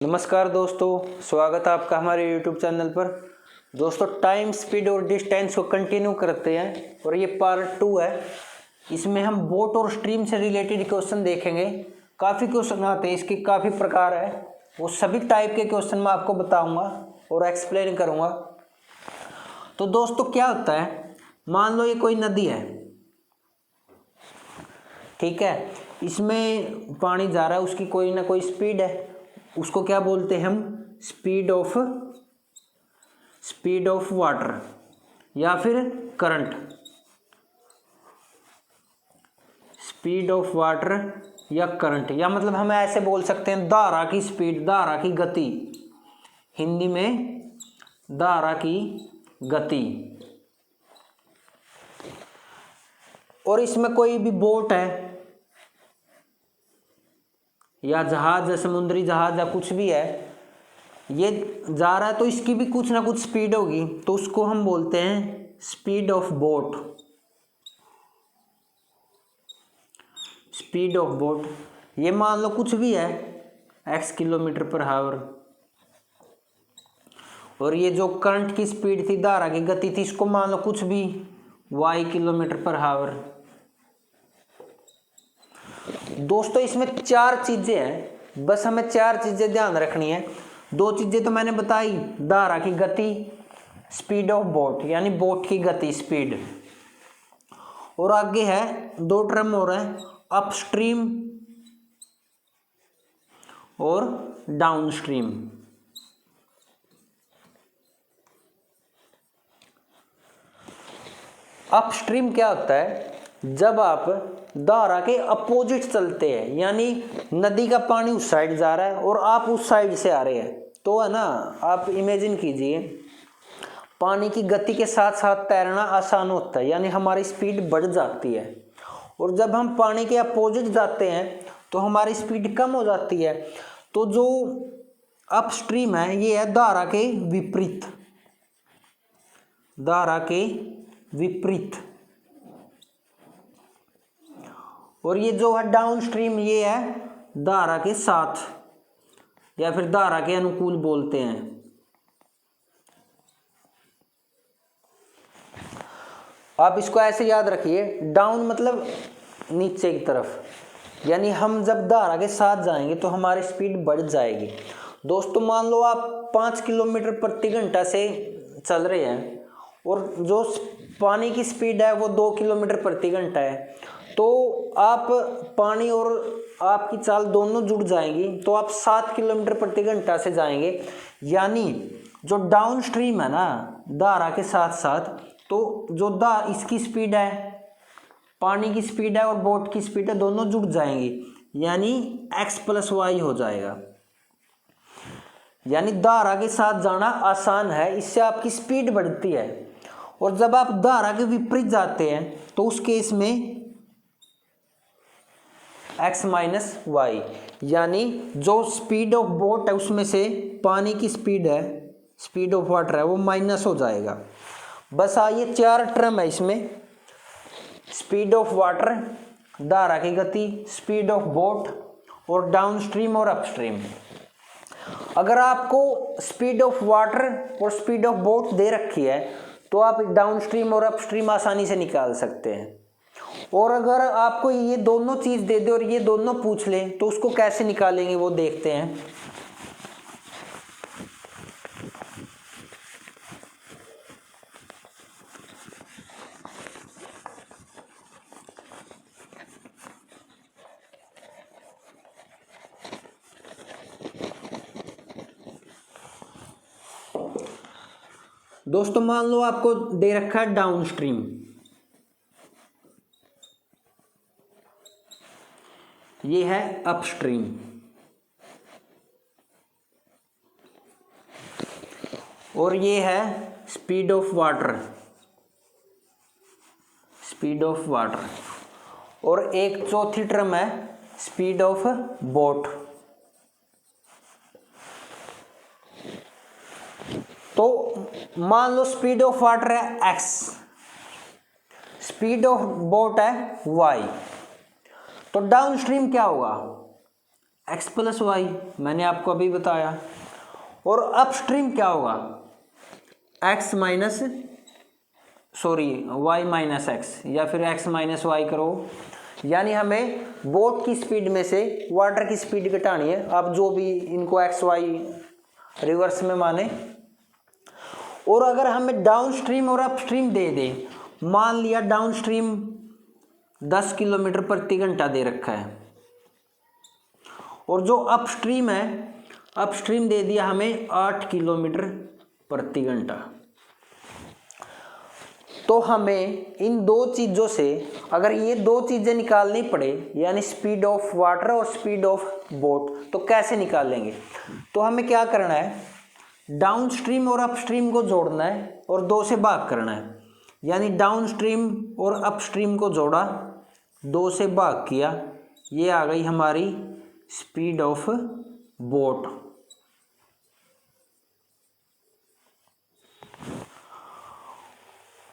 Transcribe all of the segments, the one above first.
नमस्कार दोस्तों, स्वागत है आपका हमारे YouTube चैनल पर। दोस्तों, टाइम, स्पीड और डिस्टेंस को कंटिन्यू करते हैं और ये पार्ट 2 है। इसमें हम बोट और स्ट्रीम से रिलेटेड क्वेश्चन देखेंगे। काफ़ी क्वेश्चन आते हैं, इसके काफ़ी प्रकार है। वो सभी टाइप के क्वेश्चन मैं आपको बताऊंगा और एक्सप्लेन करूंगा। तो दोस्तों, क्या होता है, मान लो ये कोई नदी है, ठीक है। इसमें पानी जा रहा है, उसकी कोई ना कोई स्पीड है। उसको क्या बोलते हैं हम? स्पीड ऑफ वाटर या फिर करंट। स्पीड ऑफ वाटर या करंट, या मतलब हम ऐसे बोल सकते हैं धारा की स्पीड, धारा की गति। हिंदी में धारा की गति। और इसमें कोई भी बोट है या जहाज है, समुद्री जहाज या कुछ भी है, ये जा रहा है तो इसकी भी कुछ ना कुछ स्पीड होगी, तो उसको हम बोलते हैं speed of boat. Speed of boat, ये मान लो कुछ भी है, x किलोमीटर पर हावर। और ये जो करंट की स्पीड थी, धारा की गति थी, इसको मान लो कुछ भी y किलोमीटर पर हावर। दोस्तों, इसमें 4 चीजें हैं, बस हमें 4 चीजें ध्यान रखनी है। 2 चीजें तो मैंने बताई, धारा की गति, स्पीड ऑफ बोट यानी बोट की गति, स्पीड। और आगे है 2 टर्म और है, अपस्ट्रीम और डाउनस्ट्रीम। अपस्ट्रीम क्या होता है? जब आप धारा के अपोजिट चलते हैं, यानी नदी का पानी उस साइड जा रहा है और आप उस साइड से आ रहे हैं, तो है ना, आप इमेजिन कीजिए, पानी की गति के साथ साथ तैरना आसान होता है, यानी हमारी स्पीड बढ़ जाती है। और जब हम पानी के अपोजिट जाते हैं तो हमारी स्पीड कम हो जाती है। तो जो अपस्ट्रीम है, ये है धारा के विपरीत। धारा के विपरीत। और ये जो है डाउनस्ट्रीम, ये है धारा के साथ या फिर धारा के अनुकूल बोलते हैं। आप इसको ऐसे याद रखिए, डाउन मतलब नीचे की तरफ, यानी हम जब धारा के साथ जाएंगे तो हमारी स्पीड बढ़ जाएगी। दोस्तों, मान लो आप 5 किलोमीटर प्रति घंटा से चल रहे हैं और जो पानी की स्पीड है वो 2 किलोमीटर प्रति घंटा है, तो आप पानी और आपकी चाल दोनों जुड़ जाएंगी, तो आप 7 किलोमीटर प्रति घंटा से जाएंगे। यानी जो डाउन स्ट्रीम है ना, धारा के साथ साथ, तो जो इसकी स्पीड है, पानी की स्पीड है और बोट की स्पीड है, दोनों जुड़ जाएंगी, यानी x + y हो जाएगा। यानी धारा के साथ जाना आसान है, इससे आपकी स्पीड बढ़ती है। और जब आप धारा के विपरीत जाते हैं तो उस केस में x - y, यानी जो स्पीड ऑफ बोट है उसमें से पानी की स्पीड है, स्पीड ऑफ वाटर है, वो माइनस हो जाएगा। बस ये 4 टर्म है इसमें, स्पीड ऑफ वाटर, धारा की गति, स्पीड ऑफ बोट और डाउनस्ट्रीम और अपस्ट्रीम। अगर आपको स्पीड ऑफ वाटर और स्पीड ऑफ बोट दे रखी है तो आप डाउनस्ट्रीम और अपस्ट्रीम आसानी से निकाल सकते हैं। और अगर आपको ये दोनों चीज दे दे और ये दोनों पूछ ले तो उसको कैसे निकालेंगे वो देखते हैं। दोस्तों, मान लो आपको दे रखा है डाउनस्ट्रीम, ये है अपस्ट्रीम, और ये है speed of water, speed of water, और एक चौथी टर्म है स्पीड ऑफ बोट। तो मान लो स्पीड ऑफ वाटर है x, स्पीड ऑफ बोट है y, तो डाउनस्ट्रीम क्या होगा? एक्स प्लस वाई, मैंने आपको अभी बताया। और अपस्ट्रीम क्या होगा, X minus Y minus X, या फिर एक्स माइनस वाई करो। यानी हमें बोट की स्पीड में से वाटर की स्पीड घटानी है। आप जो भी इनको एक्स वाई रिवर्स में माने। और अगर हमें डाउन स्ट्रीम और अपस्ट्रीम दे दे, मान लिया डाउन स्ट्रीम 10 किलोमीटर प्रति घंटा दे रखा है, और जो अपस्ट्रीम है, अपस्ट्रीम दे दिया हमें 8 किलोमीटर प्रति घंटा। तो हमें इन दो चीज़ों से अगर ये दो चीज़ें निकालनी पड़े, यानी स्पीड ऑफ वाटर और स्पीड ऑफ बोट, तो कैसे निकालेंगे? तो हमें क्या करना है, डाउन स्ट्रीम और अपस्ट्रीम को जोड़ना है और 2 से भाग करना है। यानी डाउन स्ट्रीम और अपस्ट्रीम को जोड़ा, 2 से भाग किया, ये आ गई हमारी स्पीड ऑफ बोट।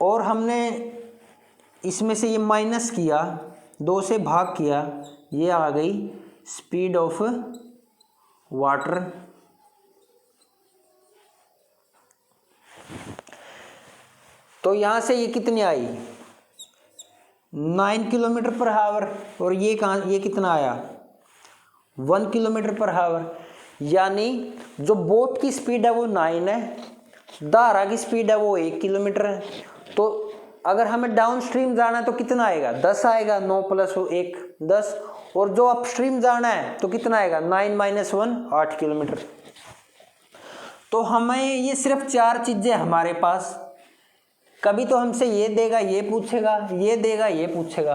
और हमने इसमें से ये माइनस किया, 2 से भाग किया, ये आ गई स्पीड ऑफ वाटर। तो यहाँ से ये कितनी आई, 9 किलोमीटर पर हावर, और ये कहाँ, ये कितना आया, 1 किलोमीटर पर हावर। यानी जो बोट की स्पीड है वो 9 है, धारा की स्पीड है वो 1 किलोमीटर है। तो अगर हमें डाउन स्ट्रीम जाना है तो कितना आएगा, 10 आएगा, 9 प्लस 1 10। और जो अपस्ट्रीम जाना है तो कितना आएगा, 9 माइनस 1 8 किलोमीटर। तो हमें ये सिर्फ 4 चीज़ें हमारे पास, कभी तो हमसे ये देगा ये पूछेगा, ये देगा ये पूछेगा,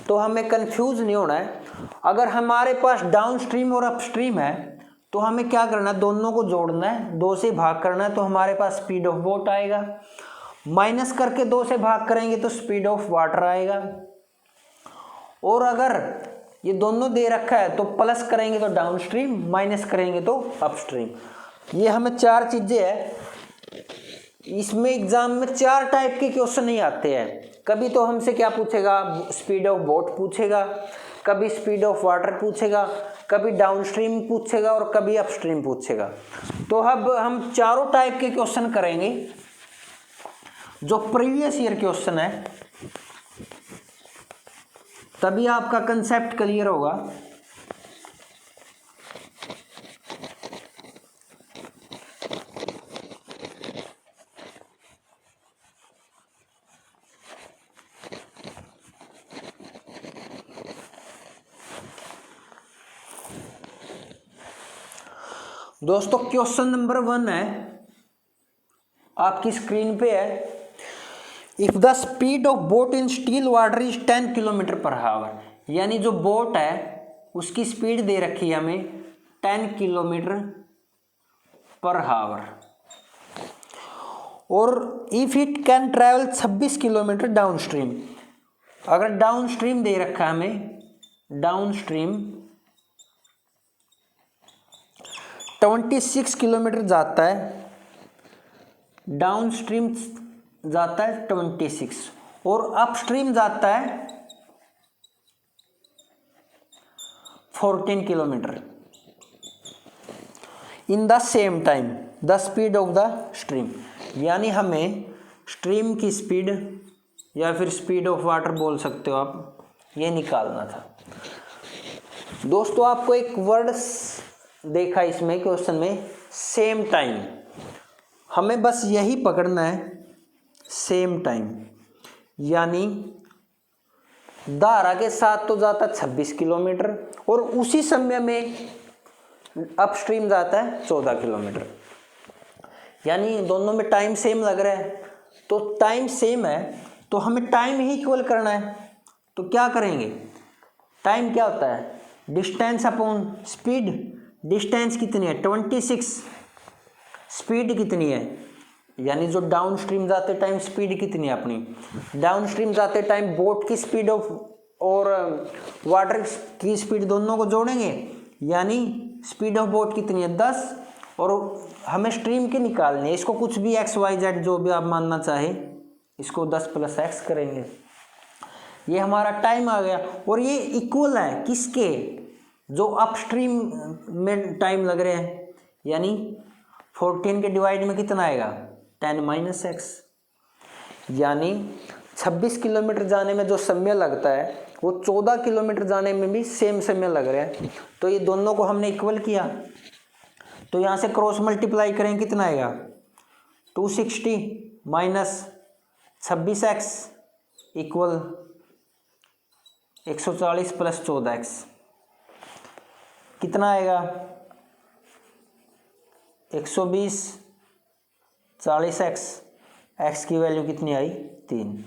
तो हमें कंफ्यूज नहीं होना है। अगर हमारे पास डाउन स्ट्रीम और अपस्ट्रीम है तो हमें क्या करना है, दोनों को जोड़ना है, 2 से भाग करना है, तो हमारे पास स्पीड ऑफ बोट आएगा। माइनस करके 2 से भाग करेंगे तो स्पीड ऑफ वाटर आएगा। और अगर ये दोनों दे रखा है तो प्लस करेंगे तो डाउन स्ट्रीम, माइनस करेंगे तो अपस्ट्रीम। ये हमें 4 चीज़ें हैं। इसमें एग्जाम में 4 टाइप के क्वेश्चन नहीं आते हैं। कभी तो हमसे क्या पूछेगा, स्पीड ऑफ बोट पूछेगा, कभी स्पीड ऑफ वाटर पूछेगा, कभी डाउन स्ट्रीम पूछेगा, और कभी अपस्ट्रीम पूछेगा। तो अब हम चारों टाइप के क्वेश्चन करेंगे। जो प्रीवियस ईयर क्वेश्चन है, तभी आपका कंसेप्ट क्लियर होगा। दोस्तों क्वेश्चन नंबर 1 है, आपकी स्क्रीन पे है। If the speed of boat in still water is 10 kilometre पर हावर। यानी जो बोट है उसकी स्पीड दे रखी है हमें 10 किलोमीटर पर हावर, और if it can travel 26 kilometre down stream. अगर डाउन स्ट्रीम दे रखा है हमें, डाउन स्ट्रीम 26 किलोमीटर जाता है, डाउन स्ट्रीम जाता है 26, और अपस्ट्रीम जाता है 14 kilometre in the same time the speed of the stream. यानी हमें स्ट्रीम की स्पीड या फिर स्पीड ऑफ वाटर बोल सकते हो आप, ये निकालना था। दोस्तों आपको एक वर्ड देखा इसमें क्वेश्चन में, सेम टाइम। हमें बस यही पकड़ना है, सेम टाइम। यानी धारा के साथ तो जाता 26 किलोमीटर, और उसी समय में अपस्ट्रीम जाता है 14 किलोमीटर। यानी दोनों में टाइम सेम लग रहा है। तो टाइम सेम है तो हमें टाइम ही इक्वल करना है। तो क्या करेंगे, टाइम क्या होता है, डिस्टेंस अपॉन स्पीड। डिस्टेंस कितनी है 26, स्पीड कितनी है, यानी जो डाउन स्ट्रीम जाते टाइम स्पीड कितनी है अपनी, डाउन स्ट्रीम जाते टाइम बोट की स्पीड और वाटर की स्पीड दोनों को जोड़ेंगे, यानी स्पीड ऑफ बोट कितनी है 10, और हमें स्ट्रीम की निकालनी है। इसको कुछ भी एक्स वाई जेड जो भी आप मानना चाहे, इसको 10 + x करेंगे, ये हमारा टाइम आ गया। और ये इक्वल है किसके, जो अपस्ट्रीम में टाइम लग रहे हैं, यानी 14 के डिवाइड में कितना आएगा 10 - x, यानी 26 किलोमीटर जाने में जो समय लगता है वो 14 किलोमीटर जाने में भी सेम समय लग रहा है। तो ये दोनों को हमने इक्वल किया, तो यहाँ से क्रॉस मल्टीप्लाई करें कितना आएगा 260 minus 26x equal 140 plus 14x कितना आएगा 120 40x, x की वैल्यू कितनी आई 3,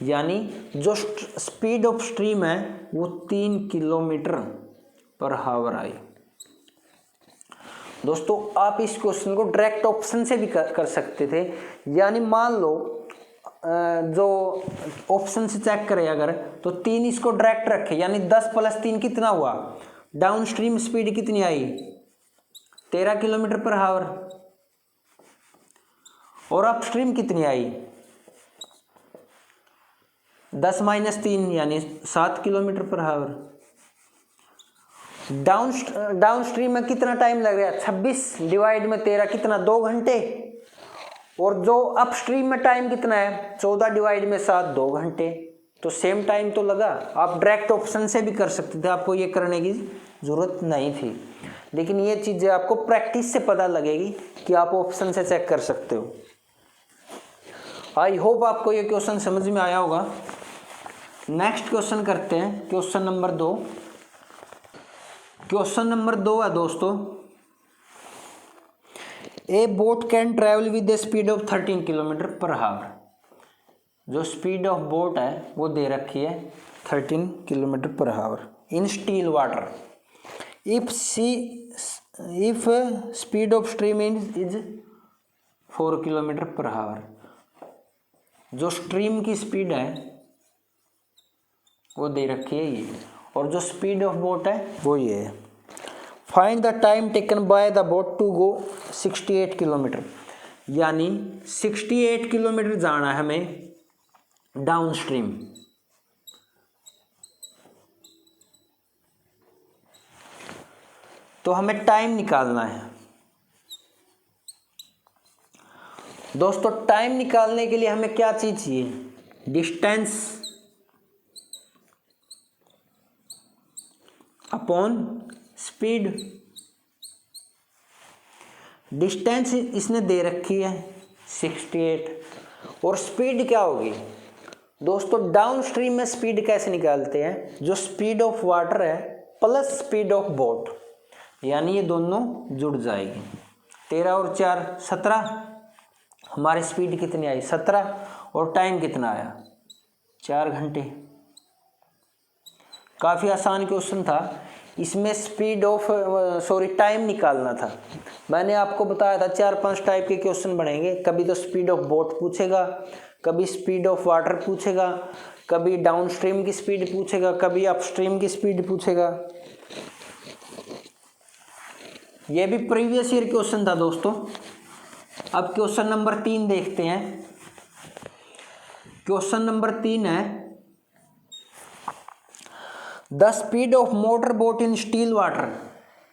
यानी जो स्पीड ऑफ स्ट्रीम है वो 3 km/h आई। दोस्तों आप इस क्वेश्चन को डायरेक्ट ऑप्शन से भी कर सकते थे, यानी मान लो जो ऑप्शन से चेक करें अगर, तो 3 इसको डायरेक्ट रखे, यानी 10 + 3 कितना हुआ, डाउन स्ट्रीम स्पीड कितनी आई 13 km/h, और अपस्ट्रीम कितनी आई 10 - 3 यानी 7 km/h। डाउन स्ट्रीम में कितना टाइम लग रहा है 26 डिवाइड में 13 कितना 2 घंटे, और जो अपस्ट्रीम में टाइम कितना है 14 डिवाइड में 7 2 घंटे, तो सेम टाइम तो लगा। आप डायरेक्ट ऑप्शन से भी कर सकते थे, आपको ये करने की ज़रूरत नहीं थी, लेकिन ये चीज़ें आपको प्रैक्टिस से पता लगेगी कि आप ऑप्शन से चेक कर सकते हो। आई होप आपको ये क्वेश्चन समझ में आया होगा। नेक्स्ट क्वेश्चन करते हैं, क्वेश्चन नंबर 2। क्वेश्चन नंबर 2 है दोस्तों, a boat can travel with the speed of 13 km/h। जो स्पीड ऑफ बोट है वो दे रखी है 13 km/h in still water. If speed of stream is 4 km/h। जो स्ट्रीम की स्पीड है वो दे रखी है ये, और जो स्पीड ऑफ बोट है वो ये है। Find the time taken by the boat to go 68 kilometre, यानी 68 किलोमीटर जाना है हमें डाउन स्ट्रीम। तो हमें टाइम निकालना है। दोस्तों टाइम निकालने के लिए हमें क्या चीज चाहिए, डिस्टेंस अपॉन स्पीड। डिस्टेंस इसने दे रखी है 68, और स्पीड क्या होगी दोस्तों, डाउन स्ट्रीम में स्पीड कैसे निकालते हैं, जो स्पीड ऑफ वाटर है प्लस स्पीड ऑफ बोट, यानी ये दोनों जुड़ जाएगी। 13 और 4 17, हमारी स्पीड कितनी आई 17, और टाइम कितना आया 4 घंटे। काफ़ी आसान क्वेश्चन था, इसमें स्पीड ऑफ टाइम निकालना था। मैंने आपको बताया था 4-5 टाइप के क्वेश्चन बनेंगे, कभी तो स्पीड ऑफ बोट पूछेगा, कभी स्पीड ऑफ वाटर पूछेगा, कभी डाउन स्ट्रीम की स्पीड पूछेगा, कभी अपस्ट्रीम की स्पीड पूछेगा। ये भी प्रीवियस ईयर क्वेश्चन था दोस्तों। अब क्वेश्चन नंबर 3 देखते हैं। क्वेश्चन नंबर 3 है, the speed of motor boat in still water,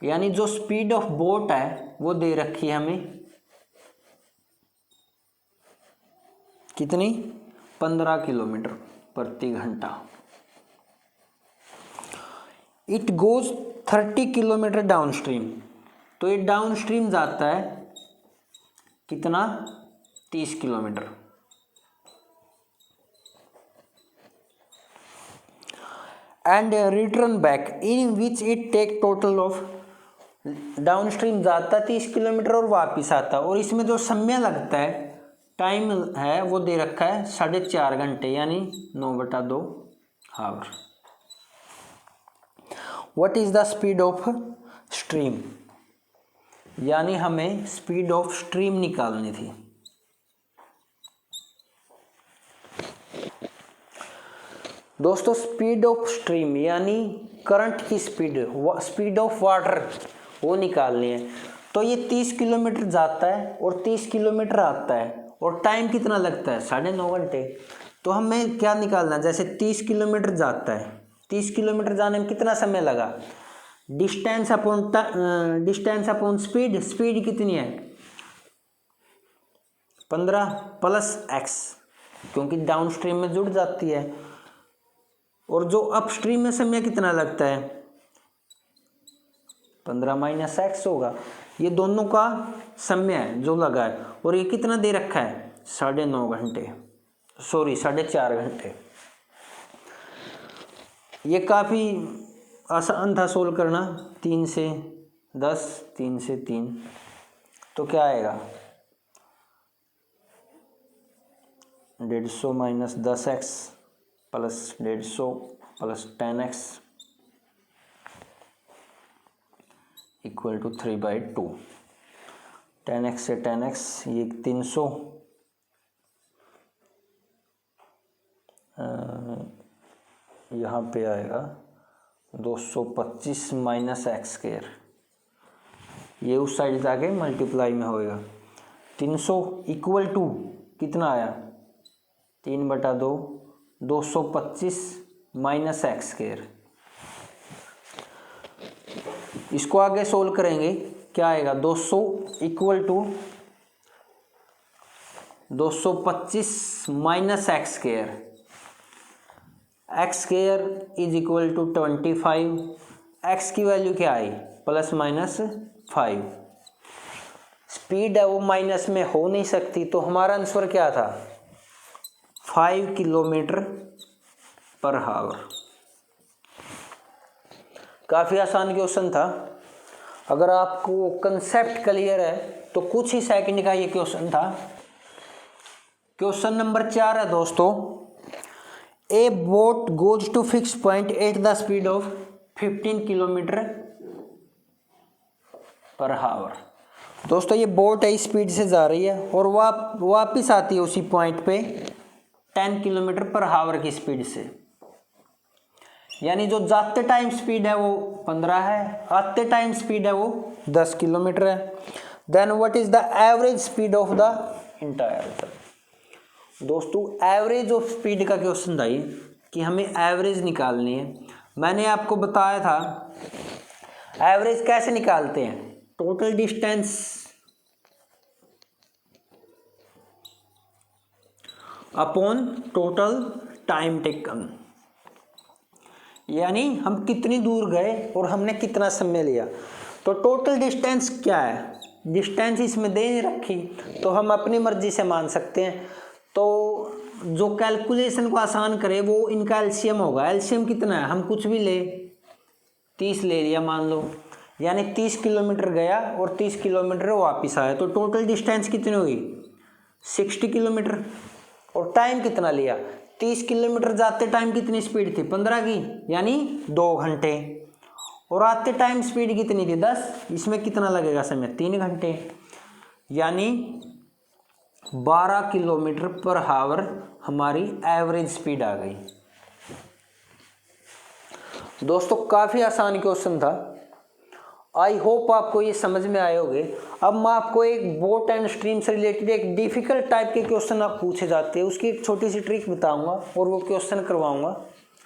यानी जो स्पीड ऑफ बोट है वो दे रखी है हमें कितनी 15 किलोमीटर प्रति घंटा। It goes 30 kilometre downstream, तो ये डाउन स्ट्रीम जाता है कितना 30 kilometre. And return back in which it take total of, downstream जाता 30 किलोमीटर और वापिस आता, और इसमें जो समय लगता है टाइम है वो दे रखा है 4.5 घंटे, यानी 9/2 hour. What is the speed of stream, यानी हमें स्पीड ऑफ स्ट्रीम निकालनी थी। दोस्तों स्पीड ऑफ स्ट्रीम यानी करंट की स्पीड, स्पीड ऑफ वाटर वो निकालनी है। तो ये 30 किलोमीटर जाता है और 30 किलोमीटर आता है, और टाइम कितना लगता है 9.5 घंटे। तो हमें क्या निकालना है, जैसे 30 किलोमीटर जाता है, 30 किलोमीटर जाने में कितना समय लगा, डिस्टेंस अपॉन स्पीड, स्पीड कितनी है 15 प्लस एक्स, क्योंकि डाउन स्ट्रीम में जुड़ जाती है। और जो अपस्ट्रीम में समय कितना लगता है 15 माइनस एक्स होगा। ये दोनों का समय है जो लगा है। और ये कितना दे रखा है 9.5 घंटे, सॉरी 4.5 घंटे। ये काफ़ी आसान था सोल्व करना। 3 से 10, 3 से 3, तो क्या आएगा 150 minus 10x plus 150 plus 10x equal to 3/2। 10x से 10x ये 300, यहाँ पे आएगा 225 माइनस एक्स स्क्वायर, ये उस साइड जाके मल्टीप्लाई में होएगा। 300 इक्वल टू कितना आया 3/2, 225 माइनस एक्स स्क्वायर। इसको आगे सोल्व करेंगे, क्या आएगा 200 equal to 225 minus X square. X square is equal to 25, X की वैल्यू क्या आई प्लस माइनस 5। स्पीड है वो माइनस में हो नहीं सकती, तो हमारा आंसर क्या था 5 किलोमीटर पर आवर। काफ़ी आसान क्वेश्चन था। अगर आपको कंसेप्ट क्लियर है तो कुछ ही सेकंड का ये क्वेश्चन था। क्वेश्चन नंबर 4 है दोस्तों, a boat goes to fix point at the speed of 15 kilometre per hour. दोस्तों ये बोट है, स्पीड से जा रही है और वापिस आती है उसी पॉइंट पे 10 किलोमीटर पर आवर की स्पीड से। यानी जो जाते टाइम स्पीड है वो 15 है, आते टाइम स्पीड है वो 10 किलोमीटर है। Then what is the average speed of the entire. दोस्तों एवरेज ऑफ स्पीड का क्वेश्चन था ये, कि हमें एवरेज निकालनी है। मैंने आपको बताया था एवरेज कैसे निकालते हैं, total distance upon total time taken, यानी हम कितनी दूर गए और हमने कितना समय लिया। तो टोटल डिस्टेंस क्या है, डिस्टेंस इसमें दे रखी तो हम अपनी मर्जी से मान सकते हैं। तो जो कैलकुलेशन को आसान करे वो इनका एलसीएम होगा। एलसीएम कितना है, हम कुछ भी ले 30 ले लिया मान लो, यानी 30 किलोमीटर गया और 30 किलोमीटर वापस आया, तो टोटल डिस्टेंस कितनी हुई 60 किलोमीटर। और टाइम कितना लिया 30 किलोमीटर जाते टाइम कितनी स्पीड थी 15 की, यानी 2 घंटे। और आते टाइम स्पीड कितनी थी 10, इसमें कितना लगेगा समय 3 घंटे, यानी 12 किलोमीटर पर आवर हमारी एवरेज स्पीड आ गई। दोस्तों काफ़ी आसान क्वेश्चन था। आई होप आपको ये समझ में आए होंगे। अब मैं आपको एक बोट एंड स्ट्रीम से रिलेटेड एक डिफिकल्ट टाइप के क्वेश्चन आप पूछे जाते हैं उसकी एक छोटी सी ट्रिक बताऊंगा और वो क्वेश्चन करवाऊंगा।